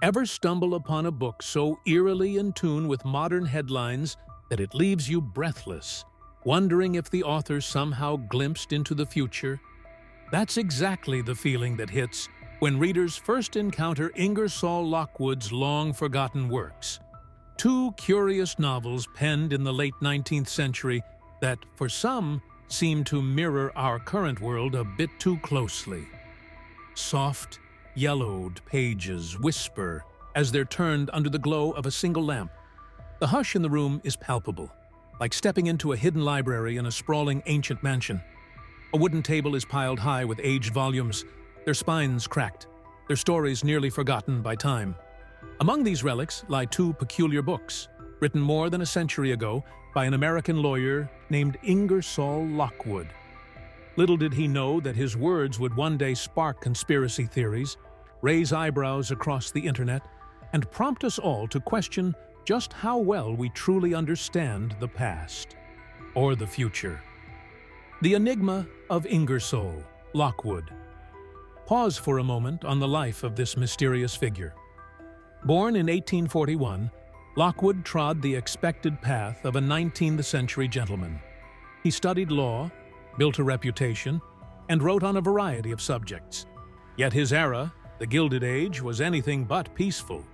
Ever stumble upon a book so eerily in tune with modern headlines that it leaves you breathless, wondering if the author somehow glimpsed into the future? That's exactly the feeling that hits when readers first encounter Ingersoll Lockwood's long-forgotten works. Two curious novels penned in the late 19th century that, for some, seem to mirror our current world a bit too closely. Soft, yellowed pages whisper as they're turned under the glow of a single lamp. The hush in the room is palpable, like stepping into a hidden library in a sprawling ancient mansion. A wooden table is piled high with aged volumes, their spines cracked, their stories nearly forgotten by time. Among these relics lie two peculiar books, written more than a century ago by an American lawyer named Ingersoll Lockwood. Little did he know that his words would one day spark conspiracy theories, raise eyebrows across the internet, and prompt us all to question just how well we truly understand the past or the future. The Enigma of Ingersoll Lockwood. Pause for a moment on the life of this mysterious figure. Born in 1841, Lockwood trod the expected path of a 19th-century gentleman. He studied law, built a reputation, and wrote on a variety of subjects. Yet his era, the Gilded Age, was anything but peaceful.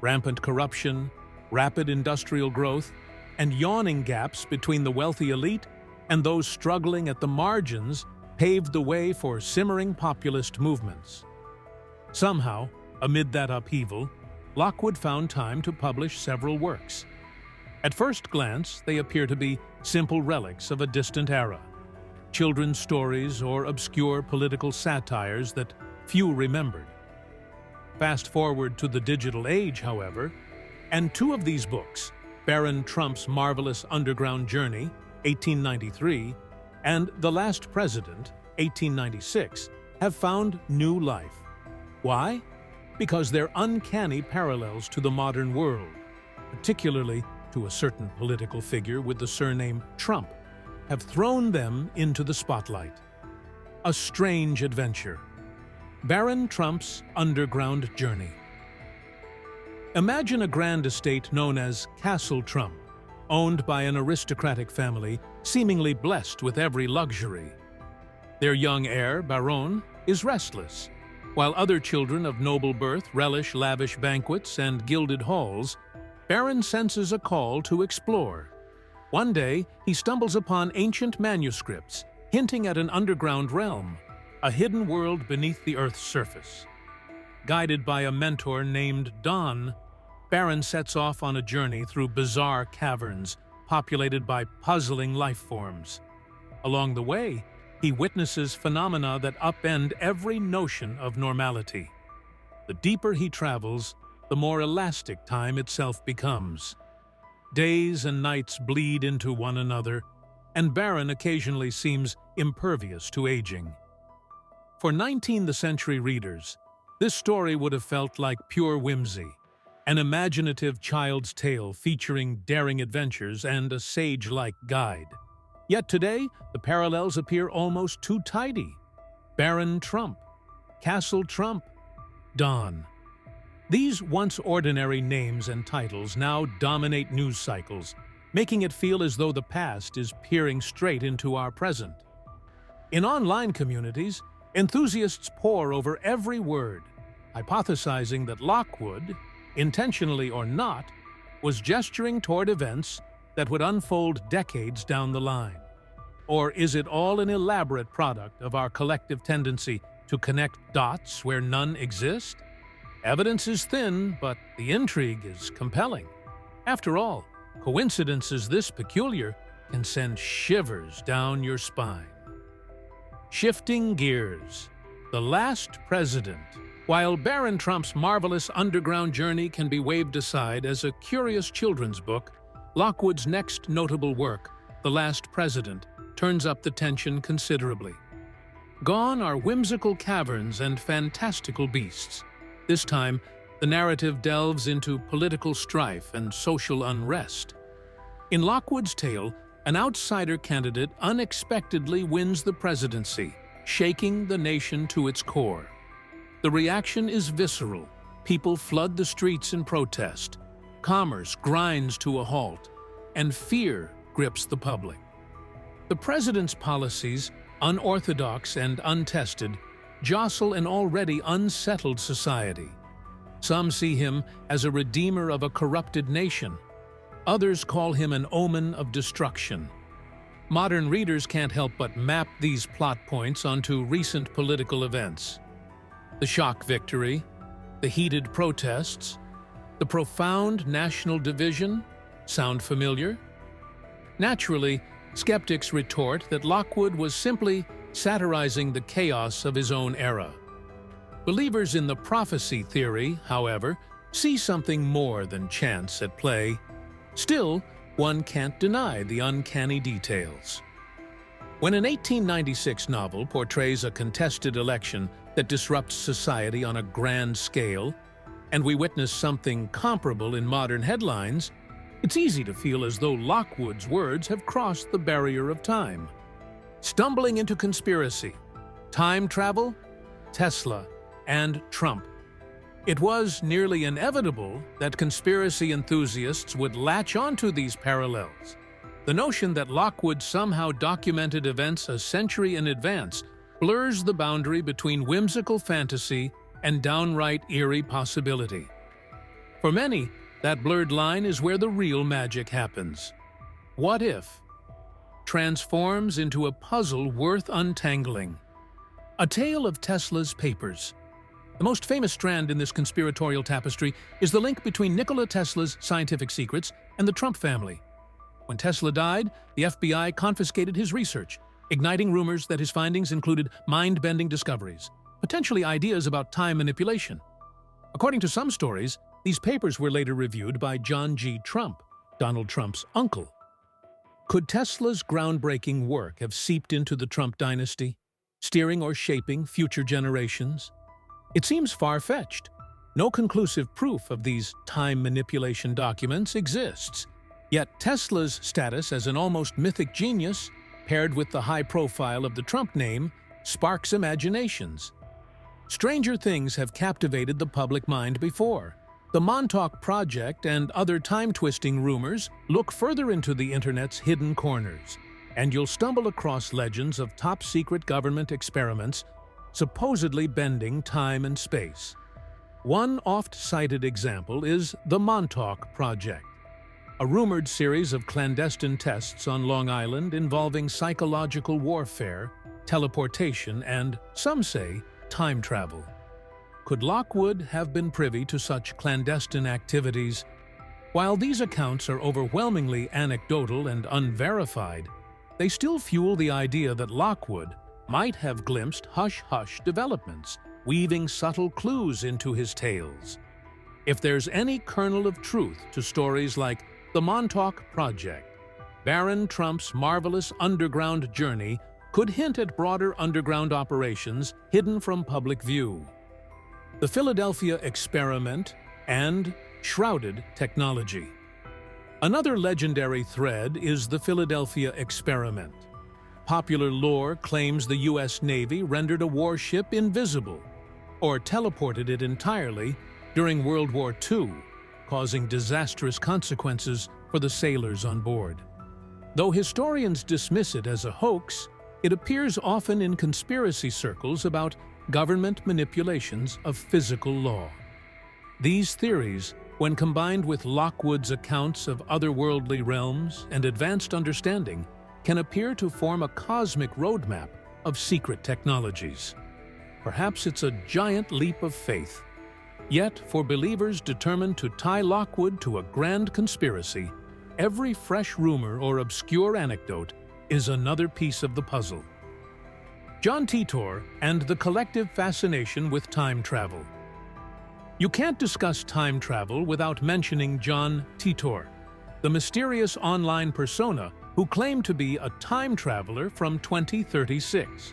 Rampant corruption, rapid industrial growth, and yawning gaps between the wealthy elite and those struggling at the margins paved the way for simmering populist movements. Somehow, amid that upheaval, Lockwood found time to publish several works. At first glance, they appear to be simple relics of a distant era, children's stories or obscure political satires that few remembered. Fast forward to the digital age, however, and two of these books, Baron Trump's Marvelous Underground Journey, 1893, and The Last President, 1896, have found new life. Why? Because their uncanny parallels to the modern world, particularly to a certain political figure with the surname Trump, have thrown them into the spotlight. A strange adventure. Baron Trump's Underground Journey. Imagine a grand estate known as Castle Trump, owned by an aristocratic family seemingly blessed with every luxury. Their young heir, Baron, is restless. While other children of noble birth relish lavish banquets and gilded halls, Baron senses a call to explore. One day, he stumbles upon ancient manuscripts hinting at an underground realm, a hidden world beneath the Earth's surface. Guided by a mentor named Don, Baron sets off on a journey through bizarre caverns populated by puzzling life forms. Along the way, he witnesses phenomena that upend every notion of normality. The deeper he travels, the more elastic time itself becomes. Days and nights bleed into one another, and Baron occasionally seems impervious to aging. For 19th-century readers, this story would have felt like pure whimsy, an imaginative child's tale featuring daring adventures and a sage-like guide. Yet today, the parallels appear almost too tidy. Baron Trump, Castle Trump, Don. These once ordinary names and titles now dominate news cycles, making it feel as though the past is peering straight into our present. In online communities, enthusiasts pore over every word, hypothesizing that Lockwood, intentionally or not, was gesturing toward events that would unfold decades down the line. Or is it all an elaborate product of our collective tendency to connect dots where none exist? Evidence is thin, but the intrigue is compelling. After all, coincidences this peculiar can send shivers down your spine. Shifting gears. The Last President. While Baron Trump's Marvelous Underground Journey can be waved aside as a curious children's book, Lockwood's next notable work, The Last President, turns up the tension considerably. Gone are whimsical caverns and fantastical beasts. This time, the narrative delves into political strife and social unrest. In Lockwood's tale, an outsider candidate unexpectedly wins the presidency, shaking the nation to its core. The reaction is visceral. people flood the streets in protest, commerce grinds to a halt, and fear grips the public. The president's policies, unorthodox and untested, jostle an already unsettled society. Some see him as a redeemer of a corrupted nation. Others call him an omen of destruction. Modern readers can't help but map these plot points onto recent political events. The shock victory, the heated protests, the profound national division sound familiar? Naturally, skeptics retort that Lockwood was simply satirizing the chaos of his own era. Believers in the prophecy theory, however, see something more than chance at play. Still, one can't deny the uncanny details. When an 1896 novel portrays a contested election that disrupts society on a grand scale, and we witness something comparable in modern headlines, it's easy to feel as though Lockwood's words have crossed the barrier of time. Stumbling into conspiracy, time travel, Tesla, and Trump. It was nearly inevitable that conspiracy enthusiasts would latch onto these parallels. The notion that Lockwood somehow documented events a century in advance blurs the boundary between whimsical fantasy and downright eerie possibility. For many, that blurred line is where the real magic happens. What if transforms into a puzzle worth untangling? A tale of Tesla's papers. The most famous strand in this conspiratorial tapestry is the link between Nikola Tesla's scientific secrets and the Trump family. When Tesla died, the FBI confiscated his research, igniting rumors that his findings included mind-bending discoveries, potentially ideas about time manipulation. According to some stories, these papers were later reviewed by John G. Trump, Donald Trump's uncle. Could Tesla's groundbreaking work have seeped into the Trump dynasty, steering or shaping future generations? It seems far-fetched. No conclusive proof of these time manipulation documents exists. Yet Tesla's status as an almost mythic genius, paired with the high profile of the Trump name, sparks imaginations. Stranger things have captivated the public mind before. The Montauk Project and other time-twisting rumors look further into the Internet's hidden corners, and you'll stumble across legends of top-secret government experiments supposedly bending time and space. One oft-cited example is the Montauk Project, a rumored series of clandestine tests on Long Island involving psychological warfare, teleportation, and, some say, time travel. Could Lockwood have been privy to such clandestine activities? While these accounts are overwhelmingly anecdotal and unverified, they still fuel the idea that Lockwood might have glimpsed hush-hush developments, weaving subtle clues into his tales. If there's any kernel of truth to stories like the Montauk Project, Baron Trump's marvelous underground journey could hint at broader underground operations hidden from public view. The Philadelphia Experiment and shrouded technology. Another legendary thread is the Philadelphia Experiment. Popular lore claims the U.S. Navy rendered a warship invisible, or teleported it entirely during World War II, causing disastrous consequences for the sailors on board. Though historians dismiss it as a hoax, it appears often in conspiracy circles about government manipulations of physical law. These theories, when combined with Lockwood's accounts of otherworldly realms and advanced understanding, can appear to form a cosmic roadmap of secret technologies. Perhaps it's a giant leap of faith. Yet, for believers determined to tie Lockwood to a grand conspiracy, every fresh rumor or obscure anecdote is another piece of the puzzle. John Titor and the collective fascination with time travel. You can't discuss time travel without mentioning John Titor, the mysterious online persona who claimed to be a time traveler from 2036.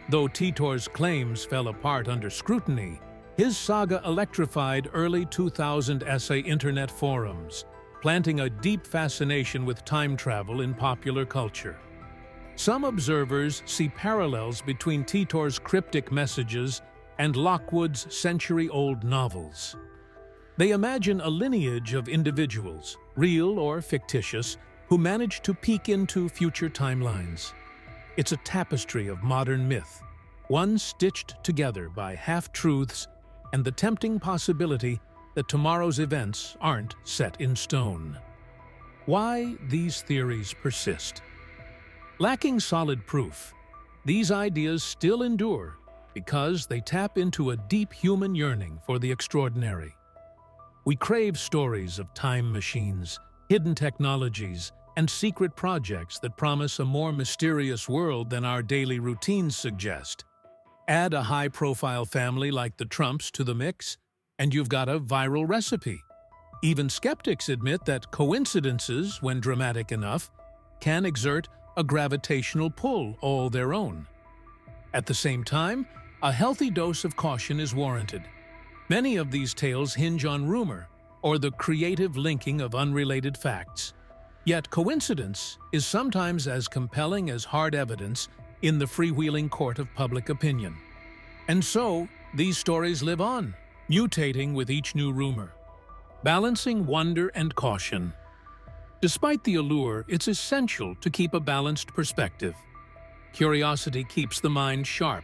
Though Titor's claims fell apart under scrutiny, his saga electrified early 2000 essay internet forums, planting a deep fascination with time travel in popular culture. Some observers see parallels between Titor's cryptic messages and Lockwood's century-old novels. They imagine a lineage of individuals, real or fictitious, who manage to peek into future timelines. It's a tapestry of modern myth, one stitched together by half-truths and the tempting possibility that tomorrow's events aren't set in stone. Why these theories persist? Lacking solid proof, these ideas still endure because they tap into a deep human yearning for the extraordinary. We crave stories of time machines, hidden technologies, and secret projects that promise a more mysterious world than our daily routines suggest. Add a high-profile family like the Trumps to the mix, and you've got a viral recipe. Even skeptics admit that coincidences, when dramatic enough, can exert a gravitational pull all their own. At the same time, a healthy dose of caution is warranted. Many of these tales hinge on rumor or the creative linking of unrelated facts. Yet coincidence is sometimes as compelling as hard evidence in the freewheeling court of public opinion. And so, these stories live on, mutating with each new rumor, balancing wonder and caution. Despite the allure, it's essential to keep a balanced perspective. Curiosity keeps the mind sharp,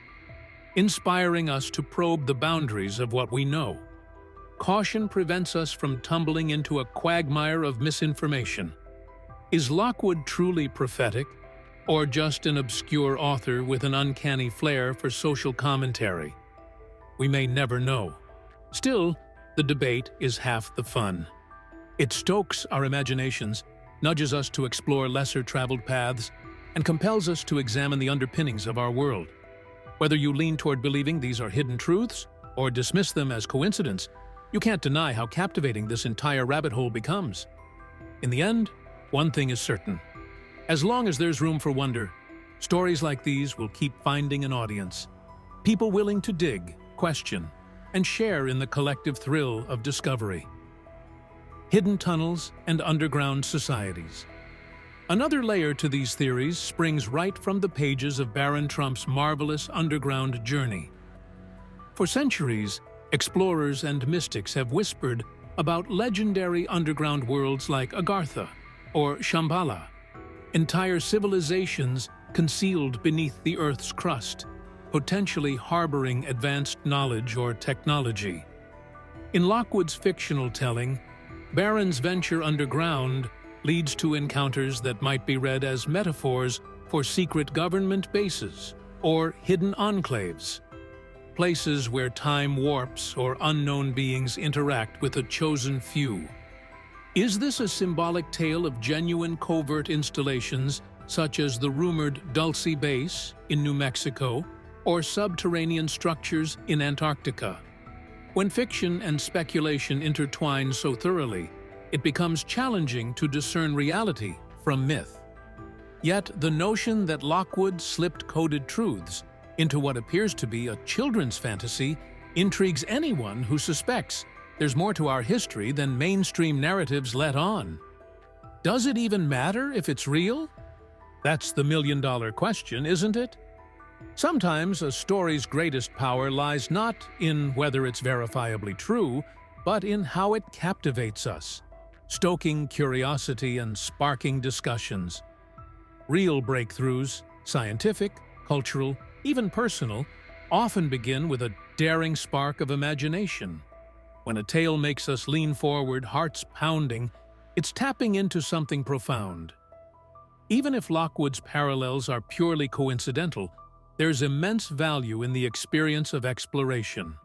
inspiring us to probe the boundaries of what we know. Caution prevents us from tumbling into a quagmire of misinformation. Is Lockwood truly prophetic, or just an obscure author with an uncanny flair for social commentary? We may never know. Still, the debate is half the fun. It stokes our imaginations, nudges us to explore lesser-traveled paths, and compels us to examine the underpinnings of our world. Whether you lean toward believing these are hidden truths or dismiss them as coincidence, you can't deny how captivating this entire rabbit hole becomes. In the end, one thing is certain. As long as there's room for wonder, stories like these will keep finding an audience. People willing to dig, question, and share in the collective thrill of discovery. Hidden tunnels and underground societies. Another layer to these theories springs right from the pages of Baron Trump's marvelous underground journey. For centuries, explorers and mystics have whispered about legendary underground worlds like Agartha or Shambhala, entire civilizations concealed beneath the Earth's crust, potentially harboring advanced knowledge or technology. In Lockwood's fictional telling, Baron's venture underground leads to encounters that might be read as metaphors for secret government bases or hidden enclaves, places where time warps or unknown beings interact with a chosen few. Is this a symbolic tale of genuine covert installations such as the rumored Dulce Base in New Mexico or subterranean structures in Antarctica? When fiction and speculation intertwine so thoroughly, it becomes challenging to discern reality from myth. Yet the notion that Lockwood slipped coded truths into what appears to be a children's fantasy intrigues anyone who suspects there's more to our history than mainstream narratives let on. Does it even matter if it's real? That's the million-dollar question, isn't it? Sometimes a story's greatest power lies not in whether it's verifiably true, but in how it captivates us, stoking curiosity and sparking discussions. Real breakthroughs, scientific, cultural, even personal, often begin with a daring spark of imagination. When a tale makes us lean forward, hearts pounding, it's tapping into something profound. Even if Lockwood's parallels are purely coincidental, there's immense value in the experience of exploration.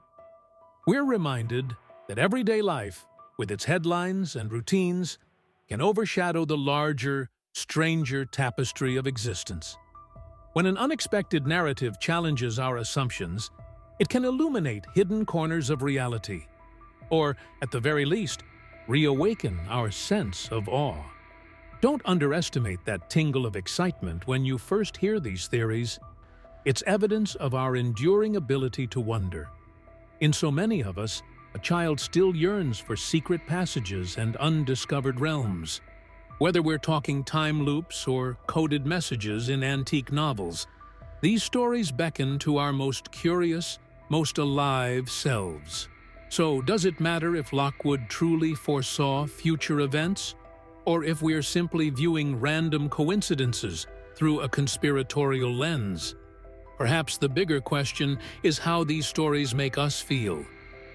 We're reminded that everyday life, with its headlines and routines, can overshadow the larger, stranger tapestry of existence. When an unexpected narrative challenges our assumptions, it can illuminate hidden corners of reality, or, at the very least, reawaken our sense of awe. Don't underestimate that tingle of excitement when you first hear these theories. It's evidence of our enduring ability to wonder. In so many of us, a child still yearns for secret passages and undiscovered realms. Whether we're talking time loops or coded messages in antique novels, these stories beckon to our most curious, most alive selves. So, does it matter if Lockwood truly foresaw future events, or if we're simply viewing random coincidences through a conspiratorial lens? Perhaps the bigger question is how these stories make us feel,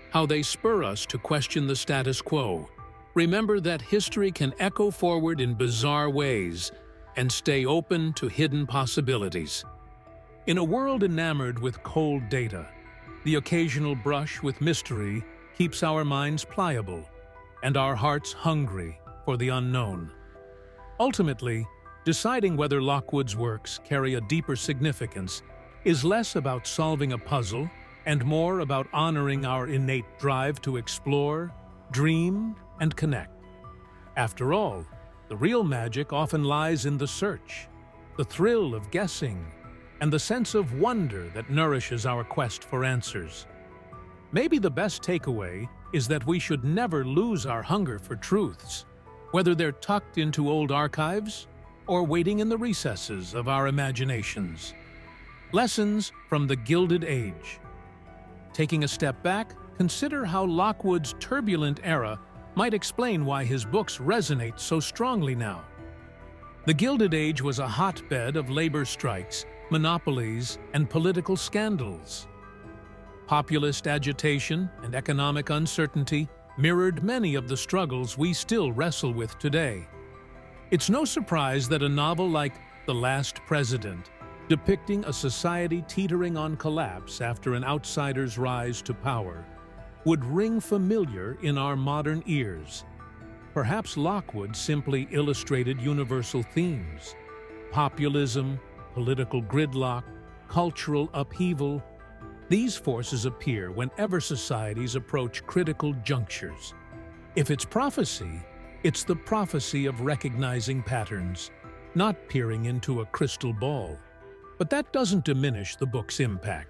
how they spur us to question the status quo. Remember that history can echo forward in bizarre ways and stay open to hidden possibilities. In a world enamored with cold data, the occasional brush with mystery keeps our minds pliable and our hearts hungry for the unknown. Ultimately, deciding whether Lockwood's works carry a deeper significance is less about solving a puzzle and more about honoring our innate drive to explore, dream, and connect. After all, the real magic often lies in the search, the thrill of guessing, and the sense of wonder that nourishes our quest for answers. Maybe the best takeaway is that we should never lose our hunger for truths, whether they're tucked into old archives or waiting in the recesses of our imaginations. Lessons from the Gilded Age. Taking a step back, consider how Lockwood's turbulent era might explain why his books resonate so strongly now. The Gilded Age was a hotbed of labor strikes, monopolies, and political scandals. Populist agitation and economic uncertainty mirrored many of the struggles we still wrestle with today. It's no surprise that a novel like The Last President, depicting a society teetering on collapse after an outsider's rise to power, would ring familiar in our modern ears. Perhaps Lockwood simply illustrated universal themes: populism, political gridlock, cultural upheaval. These forces appear whenever societies approach critical junctures. If it's prophecy, it's the prophecy of recognizing patterns, not peering into a crystal ball. But that doesn't diminish the book's impact.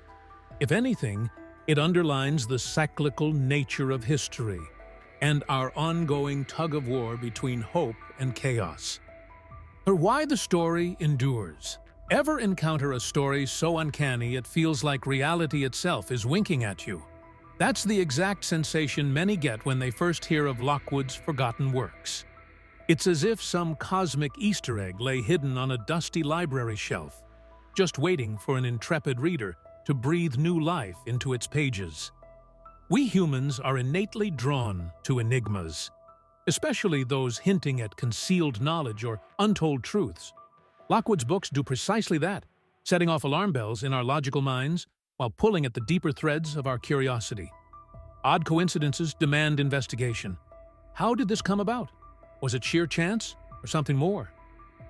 If anything, it underlines the cyclical nature of history and our ongoing tug-of-war between hope and chaos. But why the story endures? Ever encounter a story so uncanny it feels like reality itself is winking at you? That's the exact sensation many get when they first hear of Lockwood's forgotten works. It's as if some cosmic Easter egg lay hidden on a dusty library shelf, just waiting for an intrepid reader to breathe new life into its pages. We humans are innately drawn to enigmas, especially those hinting at concealed knowledge or untold truths. Lockwood's books do precisely that, setting off alarm bells in our logical minds while pulling at the deeper threads of our curiosity. Odd coincidences demand investigation. How did this come about? Was it sheer chance or something more?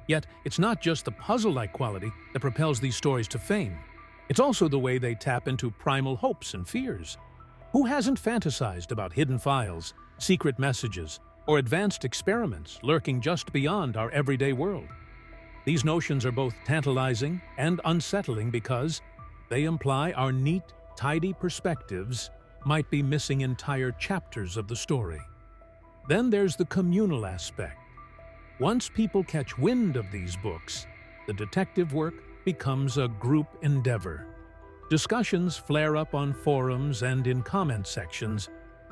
Yet, it's not just the puzzle-like quality that propels these stories to fame. It's also the way they tap into primal hopes and fears. Who hasn't fantasized about hidden files, secret messages, or advanced experiments lurking just beyond our everyday world? These notions are both tantalizing and unsettling because they imply our neat, tidy perspectives might be missing entire chapters of the story. Then there's the communal aspect. Once people catch wind of these books, the detective work becomes a group endeavor. Discussions flare up on forums and in comment sections,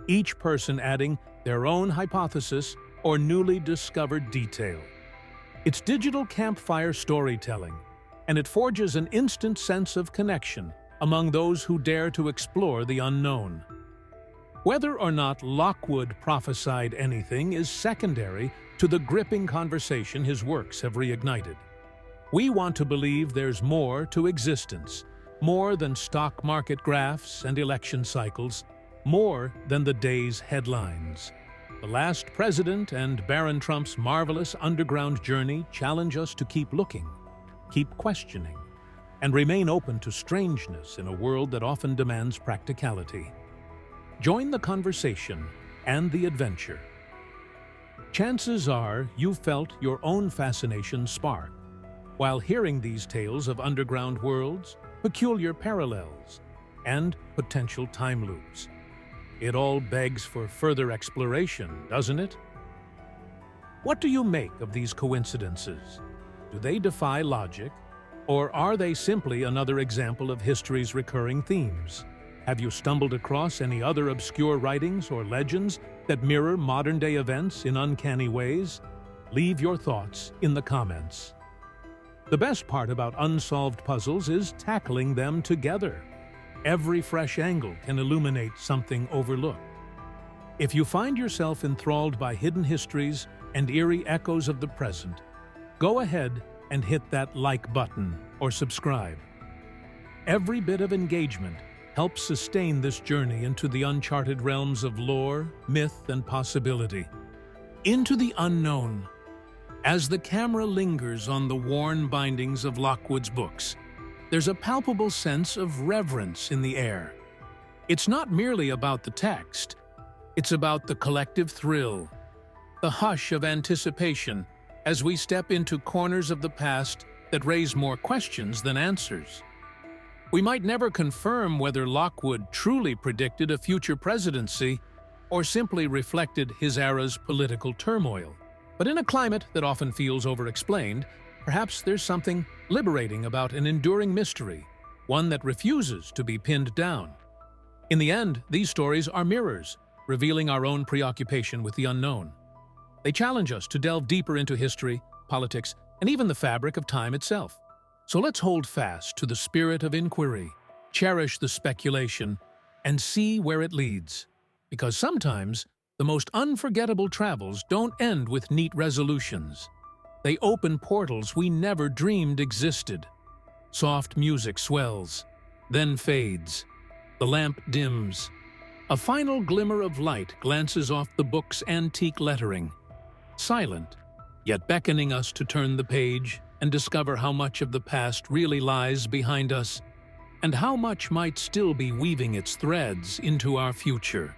each person adding their own hypothesis or newly discovered detail. It's digital campfire storytelling, and it forges an instant sense of connection among those who dare to explore the unknown. Whether or not Lockwood prophesied anything is secondary to the gripping conversation his works have reignited. We want to believe there's more to existence, more than stock market graphs and election cycles, more than the day's headlines. The Last President and Barron Trump's marvelous underground journey challenge us to keep looking, keep questioning, and remain open to strangeness in a world that often demands practicality. Join the conversation and the adventure. Chances are you felt your own fascination spark while hearing these tales of underground worlds, peculiar parallels, and potential time loops. It all begs for further exploration, doesn't it? What do you make of these coincidences? Do they defy logic, or are they simply another example of history's recurring themes? Have you stumbled across any other obscure writings or legends that mirror modern-day events in uncanny ways? Leave your thoughts in the comments. The best part about unsolved puzzles is tackling them together. Every fresh angle can illuminate something overlooked. If you find yourself enthralled by hidden histories and eerie echoes of the present, go ahead and hit that like button or subscribe. Every bit of engagement helps sustain this journey into the uncharted realms of lore, myth, and possibility. Into the unknown. As the camera lingers on the worn bindings of Lockwood's books, there's a palpable sense of reverence in the air. It's not merely about the text, it's about the collective thrill, the hush of anticipation as we step into corners of the past that raise more questions than answers. We might never confirm whether Lockwood truly predicted a future presidency or simply reflected his era's political turmoil. But in a climate that often feels over-explained, perhaps there's something liberating about an enduring mystery, one that refuses to be pinned down. In the end, these stories are mirrors, revealing our own preoccupation with the unknown. They challenge us to delve deeper into history, politics, and even the fabric of time itself. So let's hold fast to the spirit of inquiry, cherish the speculation, and see where it leads. Because sometimes, the most unforgettable travels don't end with neat resolutions. They open portals we never dreamed existed. Soft music swells, then fades. The lamp dims. A final glimmer of light glances off the book's antique lettering. Silent, yet beckoning us to turn the page and discover how much of the past really lies behind us, and how much might still be weaving its threads into our future.